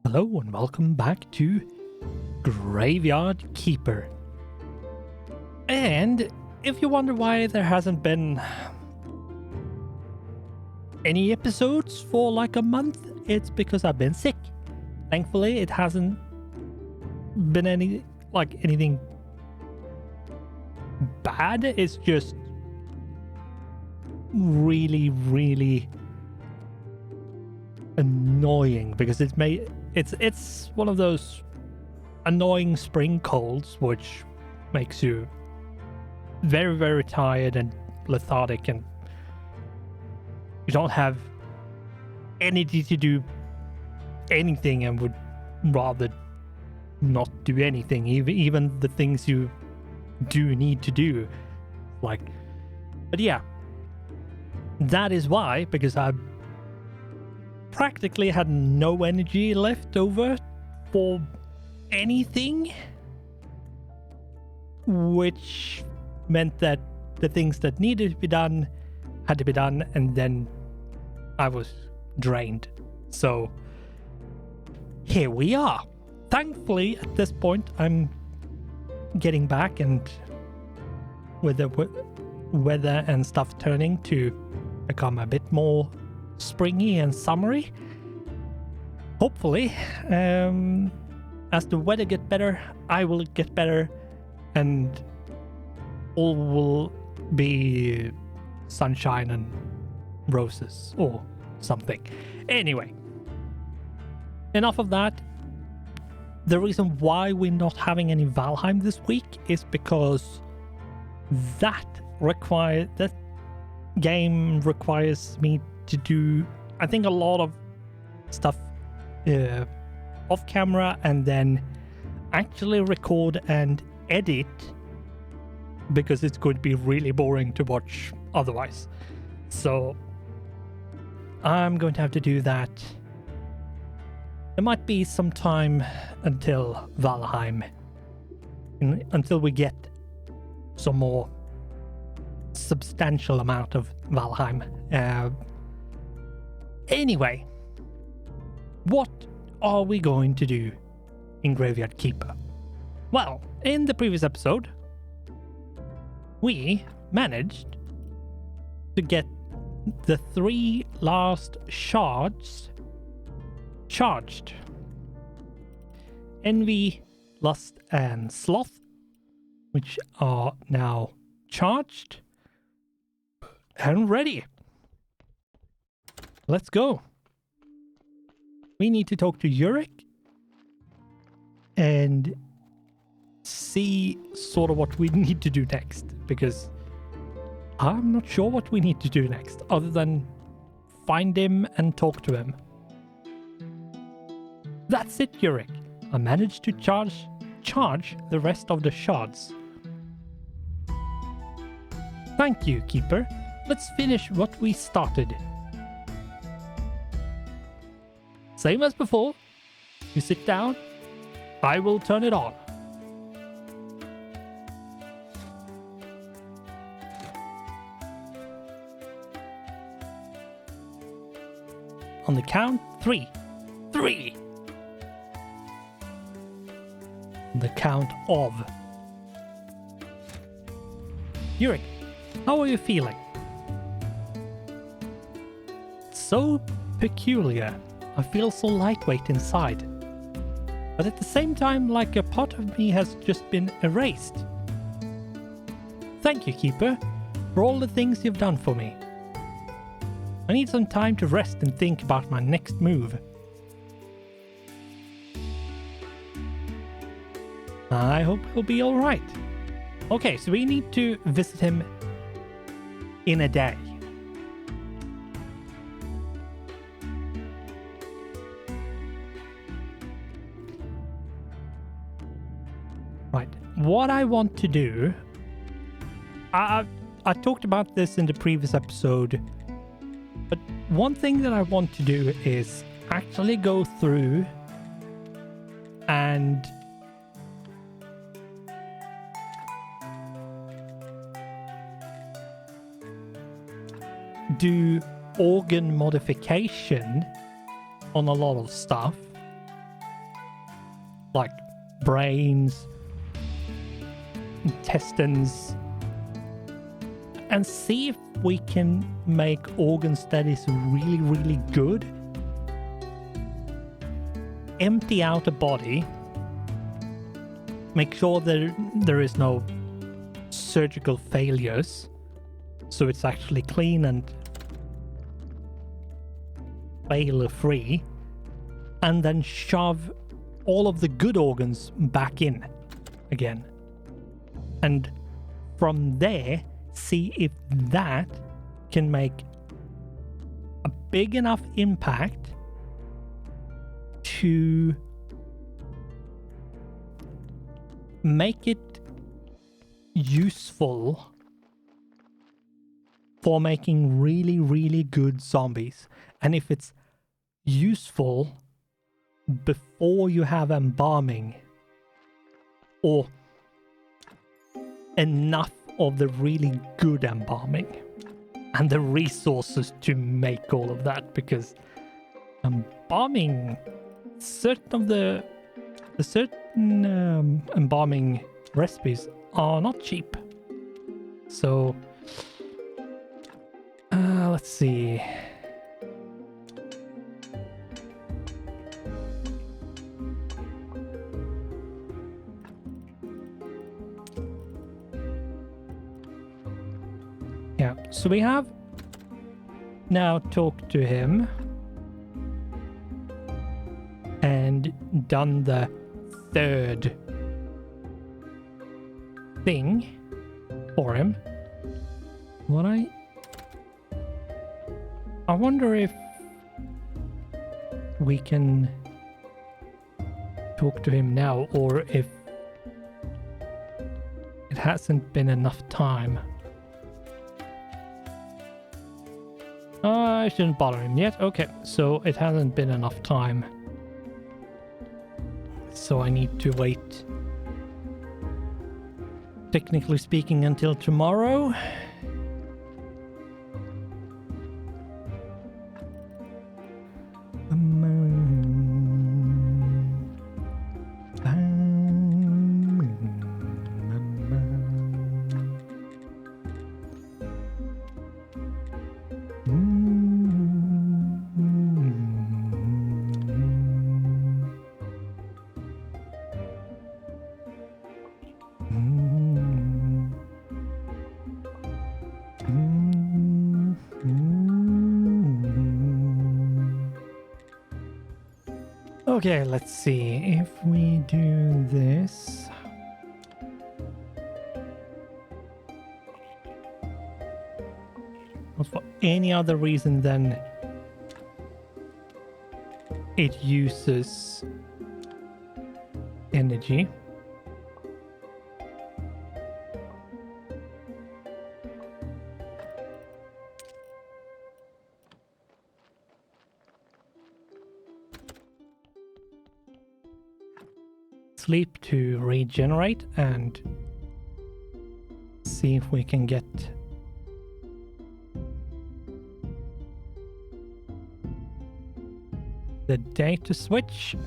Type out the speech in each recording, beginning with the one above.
Hello and welcome back to Graveyard Keeper. And if you wonder why there hasn't been any episodes for like a month, it's because I've been sick. Thankfully, it hasn't been anything bad. It's just really annoying because it's one of those annoying spring colds which makes you very tired and lethargic, and you don't have energy to do anything and would rather not do anything, even the things you do need to do. But yeah, that is why, because I practically had no energy left over for anything, which meant that the things that needed to be done had to be done, and then I was drained. So here we are. Thankfully, at this point, I'm getting back, and with the weather and stuff turning to become a bit more springy and summery, hopefully, as the weather gets better, I will get better, and all will be sunshine and roses or something. Anyway, enough of that. The reason why we're not having any Valheim this week is because that game requires me to do, I think, a lot of stuff off camera and then actually record and edit, because it's going to be really boring to watch otherwise. So I'm going to have to do that. There might be some time until Valheim, until we get some more substantial amount of Valheim. Anyway, what are we going to do in Graveyard Keeper? Well, in the previous episode, we managed to get the 3 last shards charged. Envy, Lust, and Sloth, which are now charged and ready. Let's go. We need to talk to Euric and see sort of what we need to do next, because I'm not sure what we need to do next other than find him and talk to him. That's it, Euric. I managed to charge the rest of the shards. Thank you, Keeper. Let's finish what we started. Same as before. You sit down. I will turn it on. On the count, 3. 3! On the count of. Euric, how are you feeling? So peculiar. I feel so lightweight inside. But at the same time, like a part of me has just been erased. Thank you, Keeper, for all the things you've done for me. I need some time to rest and think about my next move. I hope he'll be alright. Okay, so we need to visit him in a day. Right, what I want to do... I talked about this in the previous episode, but one thing that I want to do is actually go through and do organ modification on a lot of stuff like brains, intestines, and see if we can make organs that is really, really good. Empty out a body. Make sure that there is no surgical failures, so it's actually clean and failure-free, and then shove all of the good organs back in again. And from there, see if that can make a big enough impact to make it useful for making really, really good zombies. And if it's useful before you have embalming, or enough of the really good embalming and the resources to make all of that, because embalming, certain of the certain embalming recipes are not cheap. So let's see. Yeah, so we have now talked to him and done the third thing for him. I wonder if we can talk to him now, or if it hasn't been enough time. I shouldn't bother him yet. Okay, so it hasn't been enough time. So I need to wait, technically speaking, until tomorrow. Okay, let's see if we do this. Not for any other reason than it uses energy. Sleep to regenerate and see if we can get the data switch.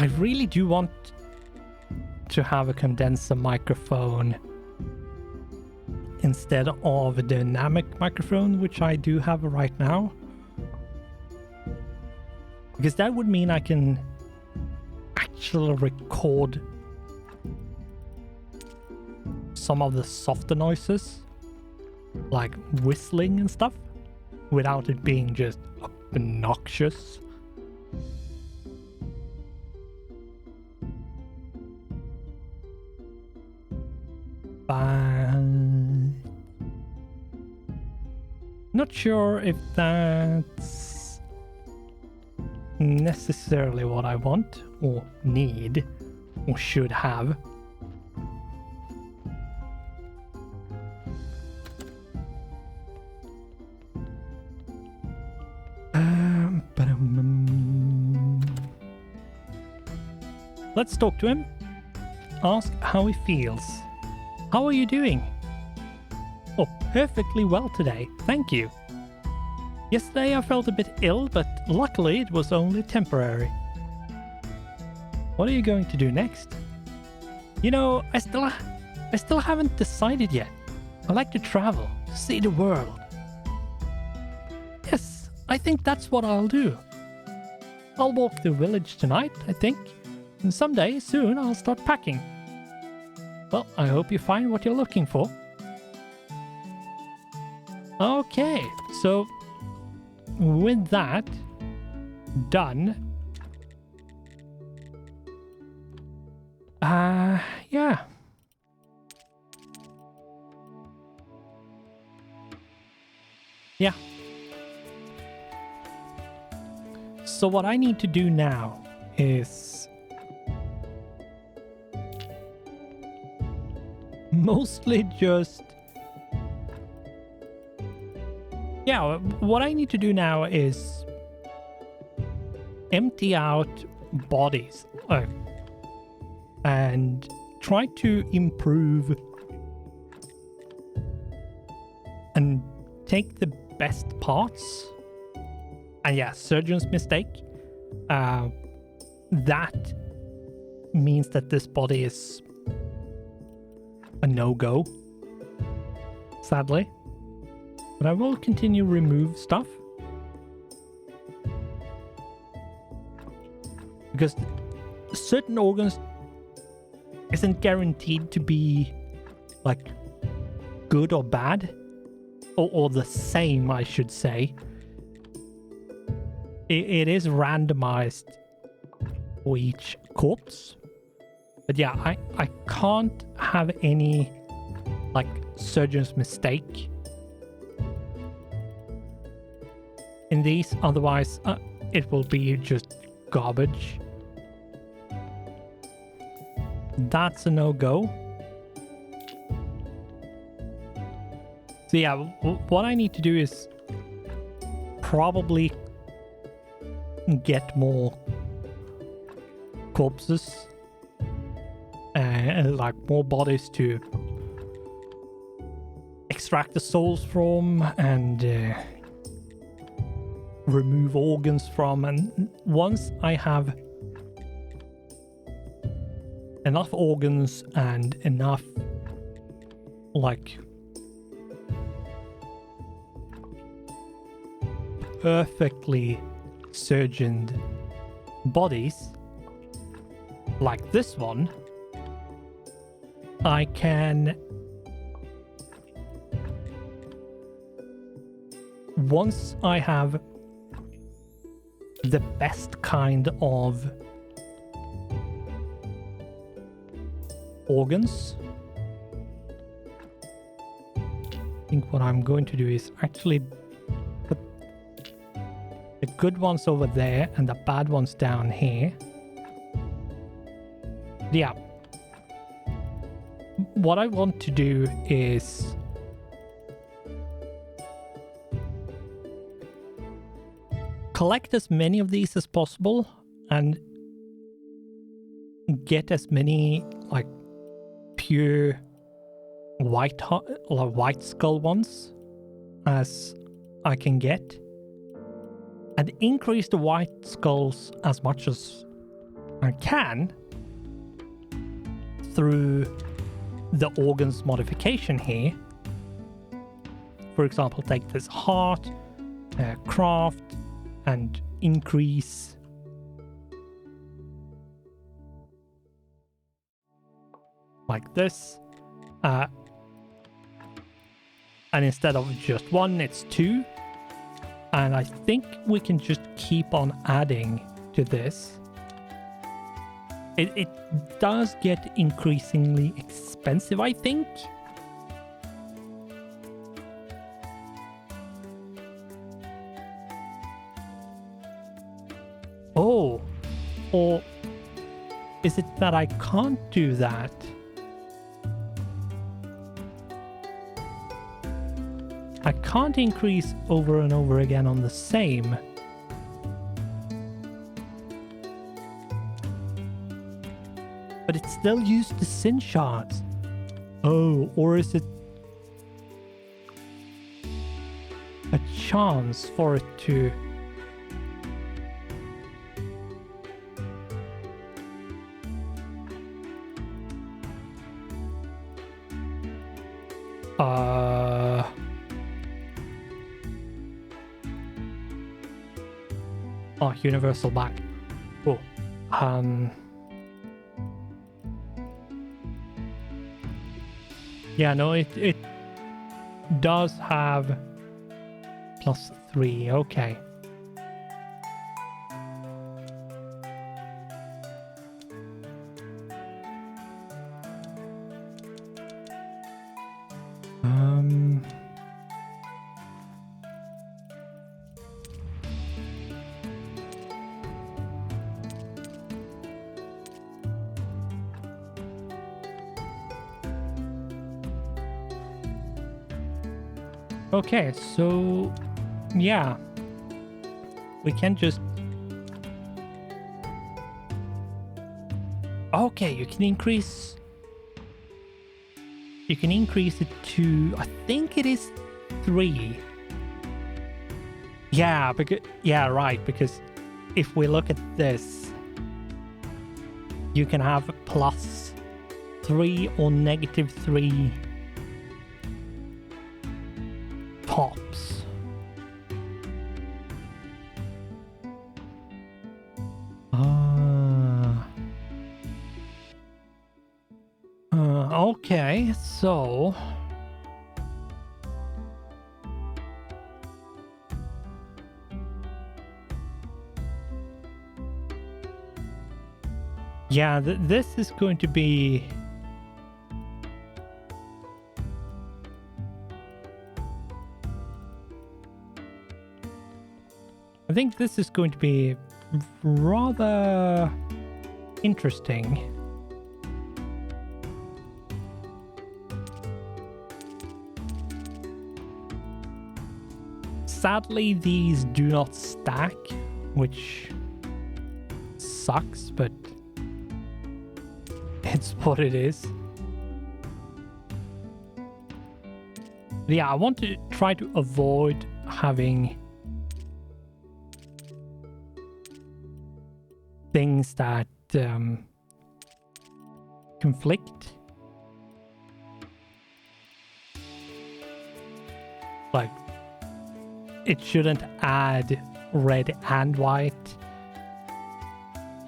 I really do want to have a condenser microphone instead of a dynamic microphone, which I do have right now. Because that would mean I can actually record some of the softer noises, like whistling and stuff, without it being just obnoxious. But not sure if that's necessarily what I want or need or should have. let's talk to him. Ask how he feels. How are you doing? Oh, perfectly well today, thank you. Yesterday I felt a bit ill, but luckily it was only temporary. What are you going to do next? You know, I still haven't decided yet. I like to travel, see the world. Yes, I think that's what I'll do. I'll walk the village tonight, I think. And someday, soon, I'll start packing. Well, I hope you find what you're looking for. Okay, so with that done, yeah. Yeah. So what I need to do now is mostly just... Yeah, what I need to do now is empty out bodies and try to improve and take the best parts. And yeah, surgeon's mistake. That means that this body is a no-go, sadly. But I will continue remove stuff. Because certain organs isn't guaranteed to be like good or bad. Or the same, I should say. It is randomized for each corpse. But yeah, I can't have any like surgeon's mistake in these, otherwise it will be just garbage. That's a no-go. So yeah, what I need to do is probably get more corpses and like more bodies to extract the souls from and remove organs from. And once I have enough organs and enough like perfectly surgeoned bodies like this one, I can, once I have the best kind of organs, I think what I'm going to do is actually put the good ones over there and the bad ones down here. Yeah. What I want to do is collect as many of these as possible and get as many like pure white skull ones as I can get, and increase the white skulls as much as I can through the organs modification here. For example, take this heart, craft, and increase like this. And instead of just one, it's two. And I think we can just keep on adding to this. It does get increasingly expensive, I think. Oh, or is it that I can't do that? I can't increase over and over again on the same. But it still used the sin shards. Oh, or is it a chance for it to... Oh, universal back. Oh. Yeah, no, it does have +3. Okay. Okay, so yeah, we can just... Okay, you can increase it to, I think it is 3. Yeah, because right, because if we look at this, you can have +3 or -3 pops. Okay, so yeah, this is going to be... I think this is going to be rather interesting. Sadly, these do not stack, which sucks, but it's what it is. Yeah, I want to try to avoid having things that conflict. Like, it shouldn't add red and white.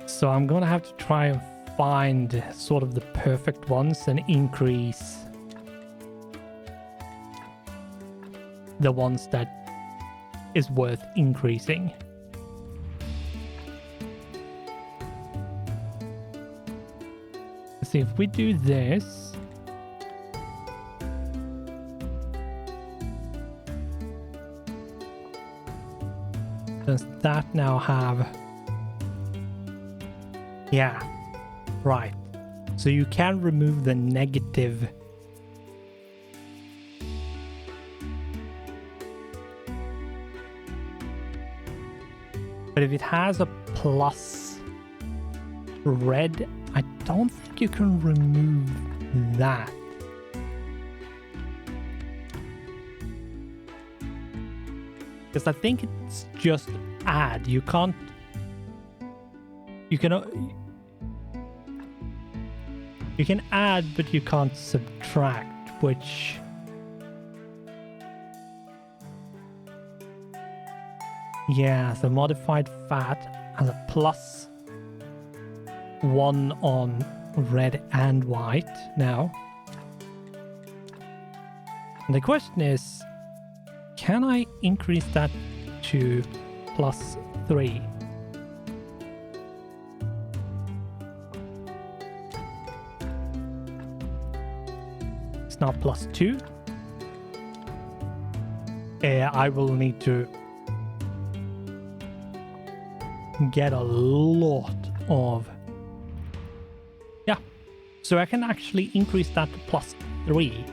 So I'm gonna have to try and find sort of the perfect ones and increase the ones that is worth increasing. Let's see if we do this. Does that now have... Yeah, right. So you can remove the negative. But if it has a plus red, I don't think you can remove that. Because I think it's just add. You can't... You can add, but you can't subtract, which... Yeah, so modified fat has a +1 on red and white now. And the question is, can I increase that to +3? It's now +2. I will need to get a lot of... Yeah, so I can actually increase that to +3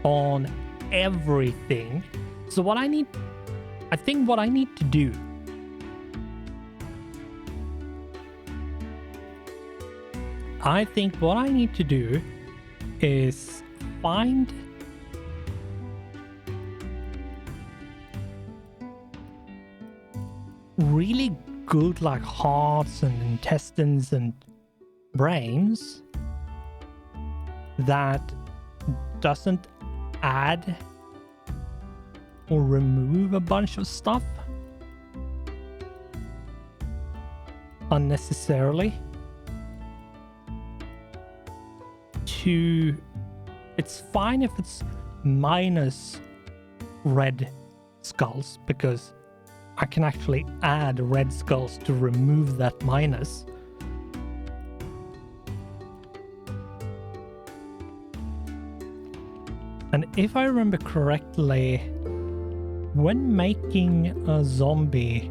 on everything. So what I think what I need to do, I think what I need to do I think what I need to do is find really good like hearts and intestines and brains that doesn't add or remove a bunch of stuff unnecessarily. It's fine if it's minus red skulls, because I can actually add red skulls to remove that minus. And if I remember correctly, when making a zombie,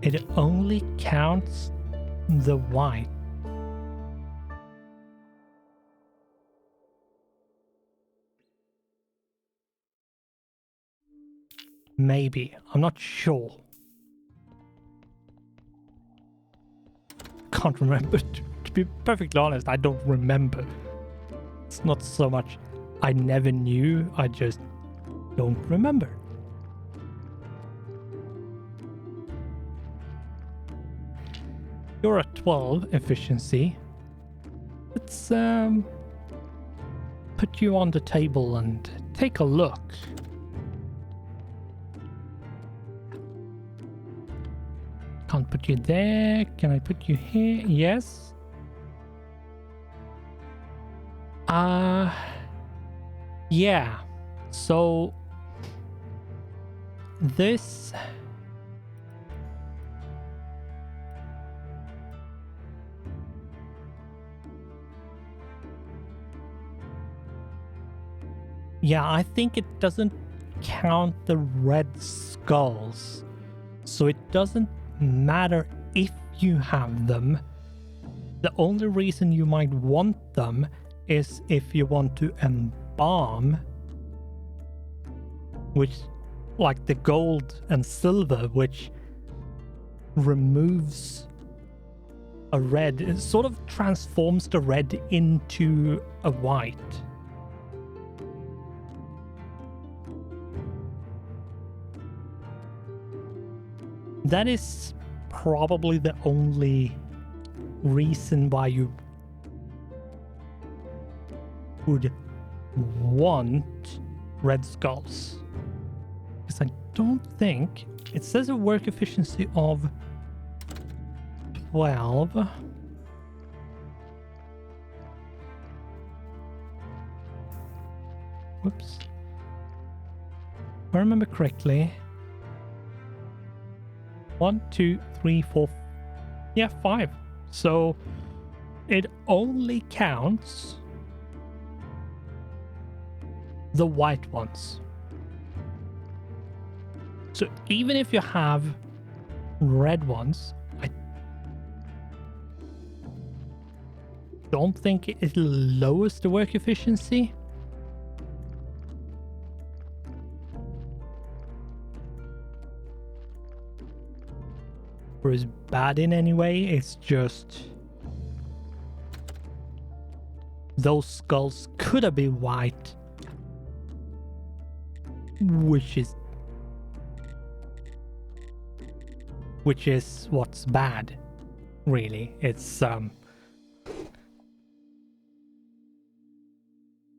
it only counts the white. Maybe. I'm not sure. Can't remember. To be perfectly honest, I don't remember. It's not so much I never knew, I just don't remember. You're at 12 efficiency. Let's put you on the table and take a look. Can't put you there. Can I put you here? Yes. Yeah. So this I think it doesn't count the red skulls. So it doesn't matter if you have them. The only reason you might want them is if you want to embalm, which, like the gold and silver, which removes a red, it sort of transforms the red into a white. That is probably the only reason why you would want red skulls. Because I don't think it says a work efficiency of 12. Whoops. If I remember correctly, 1, 2, 3, 4, yeah, 5. So it only counts the white ones. So even if you have red ones, I don't think it lowers the work efficiency. Or is bad in any way. It's just those skulls could have been white, which is what's bad, really. It's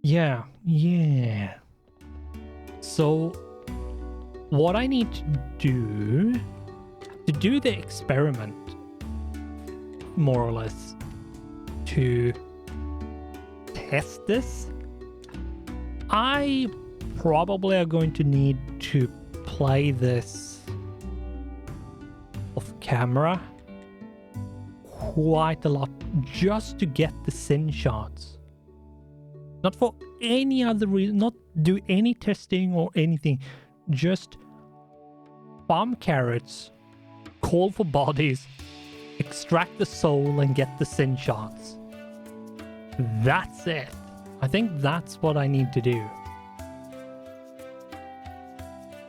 yeah. So what I need to do the experiment, more or less, to test this, I probably are going to need to play this off camera quite a lot just to get the sin shards. Not for any other reason, not do any testing or anything, just farm carrots, call for bodies, extract the soul, and get the sin shards. That's it. I think that's what I need to do.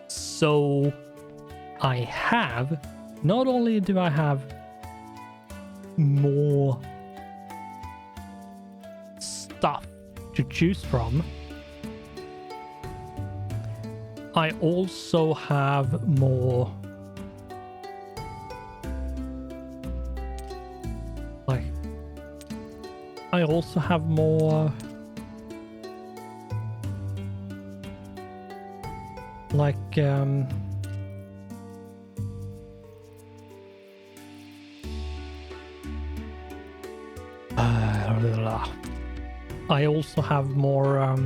So I have not only do I have more stuff to choose from, I also have more I also have more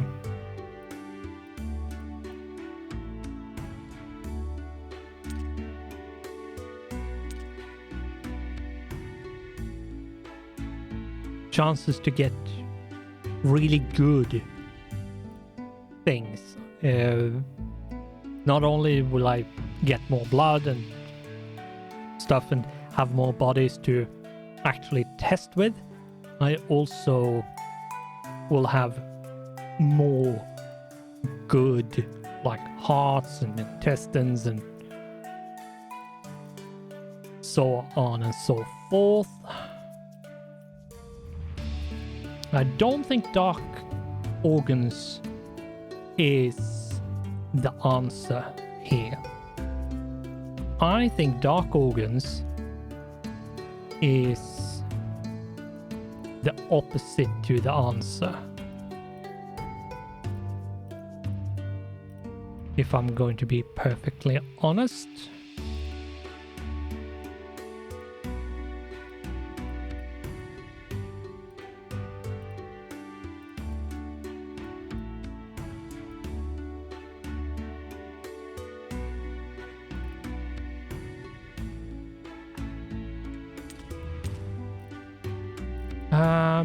chances to get really good things. Not only will I get more blood and stuff and have more bodies to actually test with, I also will have more good like hearts and intestines and so on and so forth. I don't think dark organs is the answer here. I think dark organs is the opposite to the answer. If I'm going to be perfectly honest.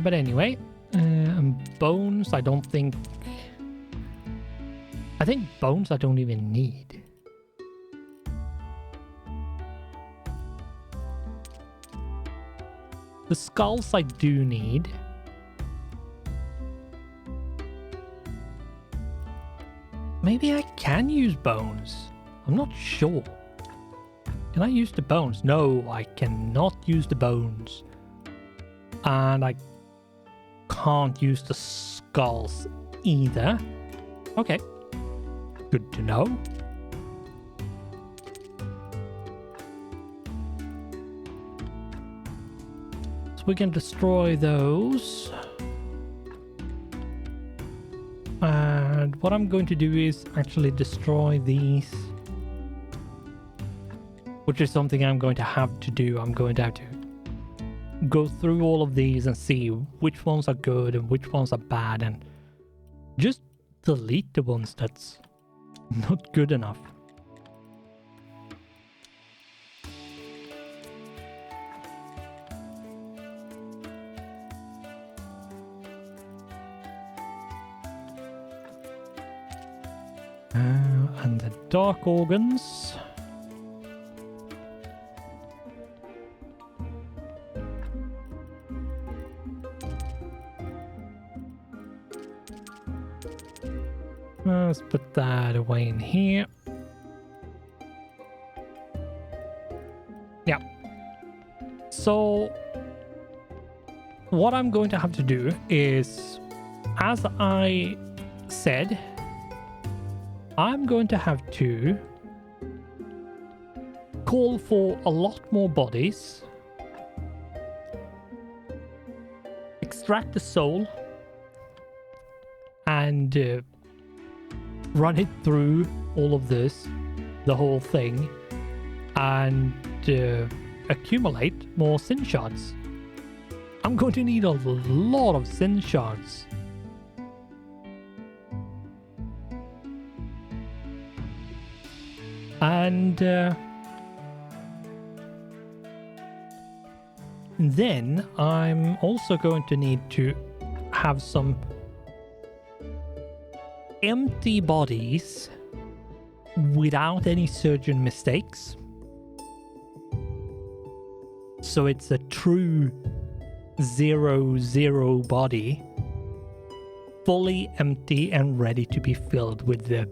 But anyway, bones, I think bones I don't even need. The skulls I do need. Maybe I can use bones. I'm not sure. Can I use the bones? No, I cannot use the bones. And I can't use the skulls either. Okay. Good to know. So we can destroy those. And what I'm going to do is actually destroy these. Which is something I'm going to have to do. I'm going to have to go through all of these and see which ones are good and which ones are bad, and just delete the ones that's not good enough. And the dark organs. Let's put that away in here. Yeah. So what I'm going to have to do is, as I said, I'm going to have to call for a lot more bodies, extract the soul, and run it through all of this, the whole thing, and accumulate more sin shards. I'm going to need a lot of sin shards. And then I'm also going to need to have some empty bodies without any surgeon mistakes. So it's a true 0-0 body, fully empty and ready to be filled with the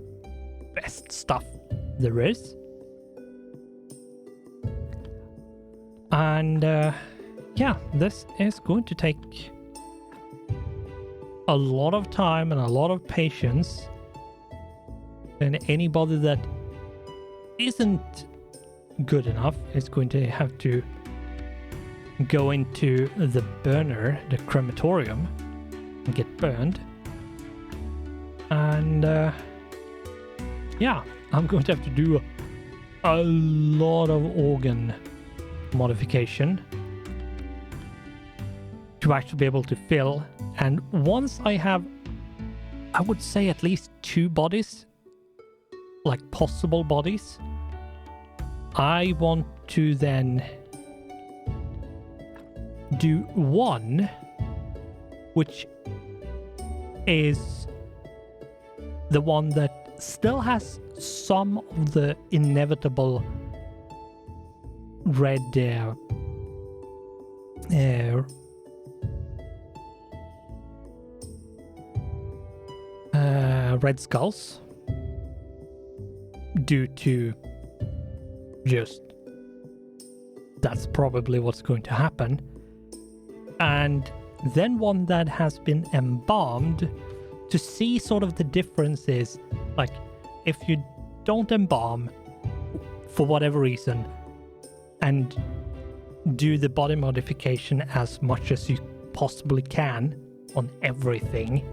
best stuff there is. And yeah, this is going to take a lot of time and a lot of patience. And anybody that isn't good enough is going to have to go into the burner, the crematorium, and get burned. And yeah, I'm going to have to do a lot of organ modification to actually be able to fill. And once I have, I would say, at least 2 bodies, like possible bodies, I want to then do one which is the one that still has some of the inevitable red red skulls due to just that's probably what's going to happen. And then one that has been embalmed to see sort of the differences. Like, if you don't embalm for whatever reason and do the body modification as much as you possibly can on everything,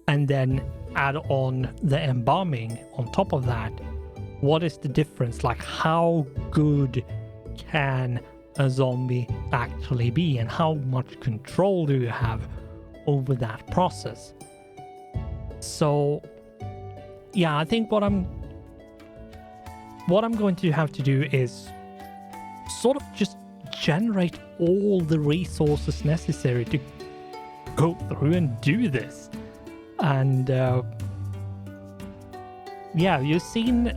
and then add on the embalming on top of that, what is the difference? Like, how good can a zombie actually be, and how much control do you have over that process? So yeah, I think what I'm going to have to do is sort of just generate all the resources necessary to go through and do this. And yeah, you've seen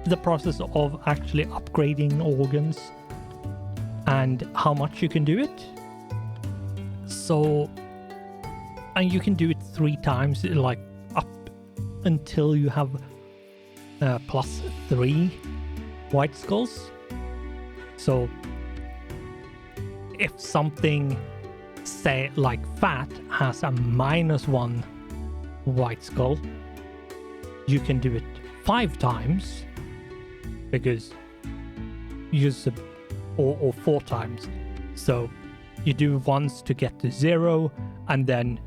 the process of actually upgrading organs and how much you can do it. So, and you can do it 3 times, like up until you have +3 white skulls. So if something, say like fat, has a -1 white skull, you can do it 5 times, because you use or 4 times. So you do once to get to 0, and then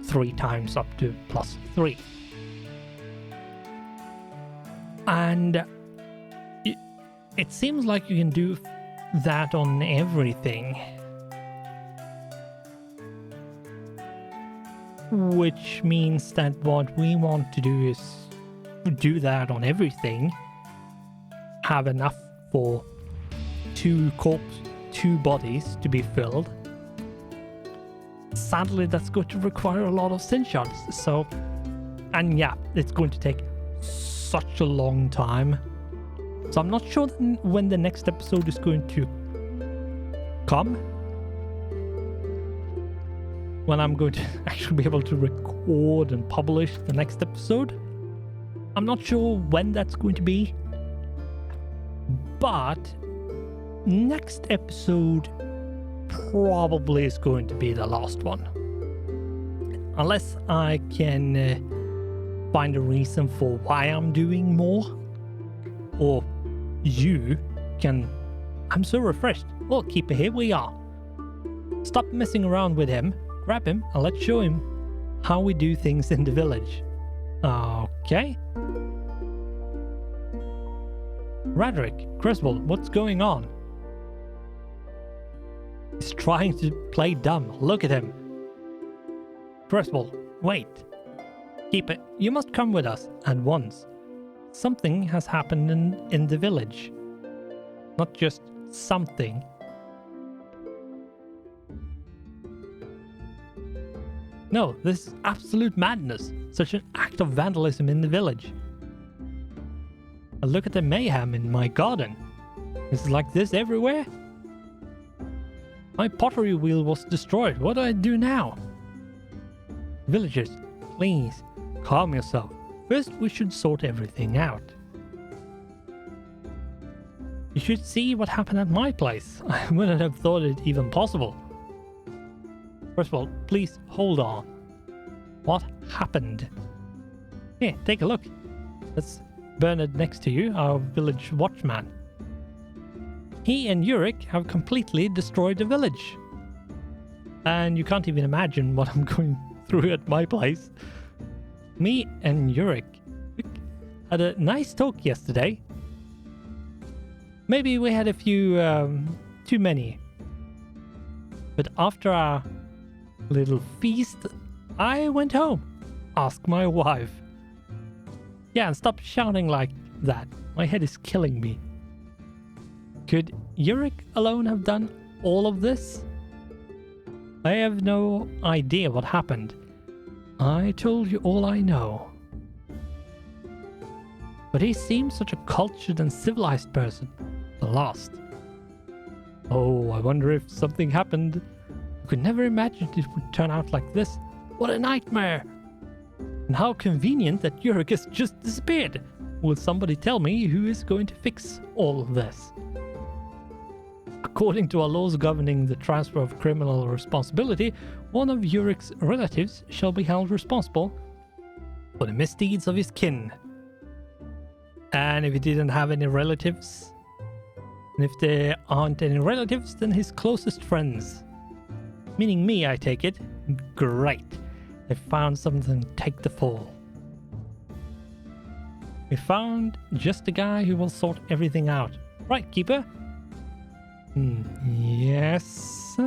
3 times up to +3. And it seems like you can do that on everything, which means that what we want to do is do that on everything, have enough for 2 bodies to be filled. Sadly, that's going to require a lot of sin shards. So, and yeah, it's going to take such a long time. So I'm not sure when the next episode is going to come, when I'm going to actually be able to record and publish the next episode. I'm not sure when that's going to be, but next episode probably is going to be the last one. Unless I can find a reason for why I'm doing more, or you can... I'm so refreshed. Well, keeper, here we are. Stop messing around with him, grab him, and let's show him how we do things in the village. Okay. Radric, Creswell, what's going on? He's trying to play dumb. Look at him. Creswell, wait. Keeper, you must come with us at once. Something has happened in the village. Not just something. No, this is absolute madness. Such an act of vandalism in the village. Look at the mayhem in my garden. Is it like this everywhere? My pottery wheel was destroyed. What do I do now? Villagers, please, calm yourself. First, we should sort everything out. You should see what happened at my place. I wouldn't have thought it even possible. First of all, please hold on. What happened? Here, take a look. That's Bernard next to you, our village watchman. He and Euric have completely destroyed the village. And you can't even imagine what I'm going through at my place. Me and Euric had a nice talk yesterday. Maybe we had a few too many. But after our little feast, I went home. Ask my wife. Yeah, and stop shouting like that. My head is killing me. Could Euric alone have done all of this? I have no idea what happened. I told you all I know. But he seems such a cultured and civilized person. The last. Oh, I wonder if something happened. I could never imagine it would turn out like this. What a nightmare! And how convenient that Euric has just disappeared. Will somebody tell me who is going to fix all of this? According to our laws governing the transfer of criminal responsibility, one of Euric's relatives shall be held responsible for the misdeeds of his kin. And if he didn't have any relatives, and if there aren't any relatives, then his closest friends. Meaning me, I take it. Great. They found something to take the fall. We found just the guy who will sort everything out. Right, Keeper? Yes?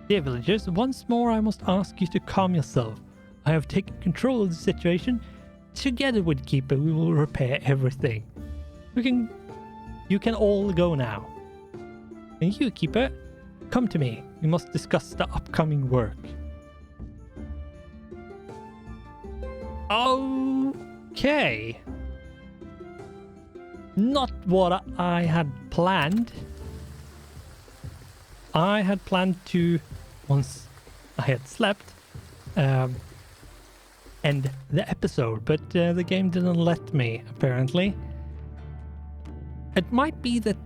Dear villagers, once more I must ask you to calm yourself. I have taken control of the situation. Together with Keeper, we will repair everything. You can all go now. And you, Keeper, come to me. We must discuss the upcoming work. Okay. Not what I had planned. I had planned to, once I had slept, end the episode, but the game didn't let me, apparently. It might be that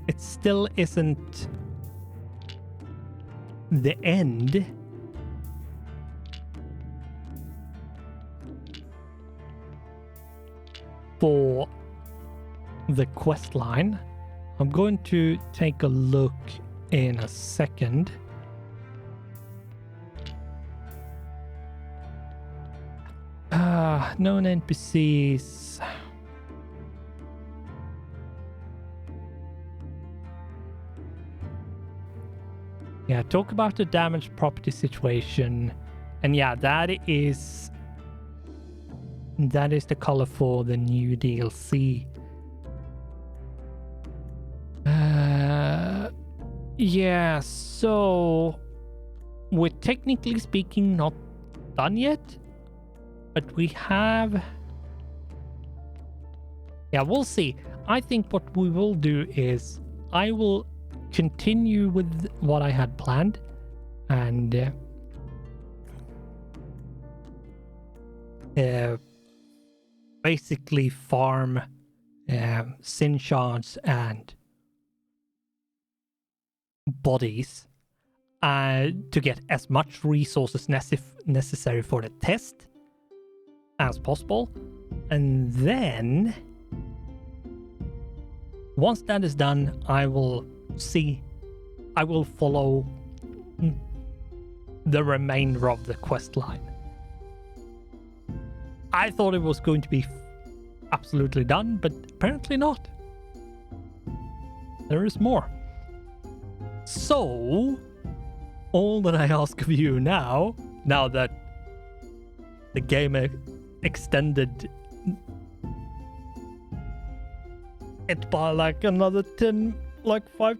it still isn't the end. For the quest line. I'm going to take a look in a second. Known NPCs. Yeah, talk about the damaged property situation. And yeah, that is the color for the new DLC. Yeah, so we're technically speaking not done yet, but we have... Yeah, we'll see. I think what we will do is I will continue with what I had planned and basically farm sin shards and bodies to get as much resources necessary for the test as possible. And then once that is done, I will follow the remainder of the quest line. I thought it was going to be absolutely done, but apparently not. There is more. So, all that I ask of you now that the game extended it by like another 5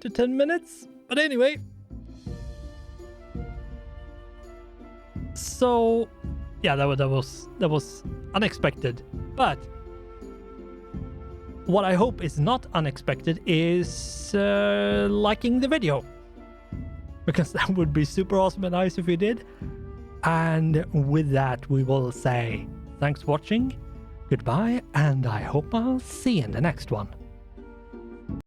to 10 minutes. But anyway. So, yeah, that was unexpected. But what I hope is not unexpected is liking the video. Because that would be super awesome and nice if you did. And with that, we will say thanks for watching, goodbye, and I hope I'll see you in the next one.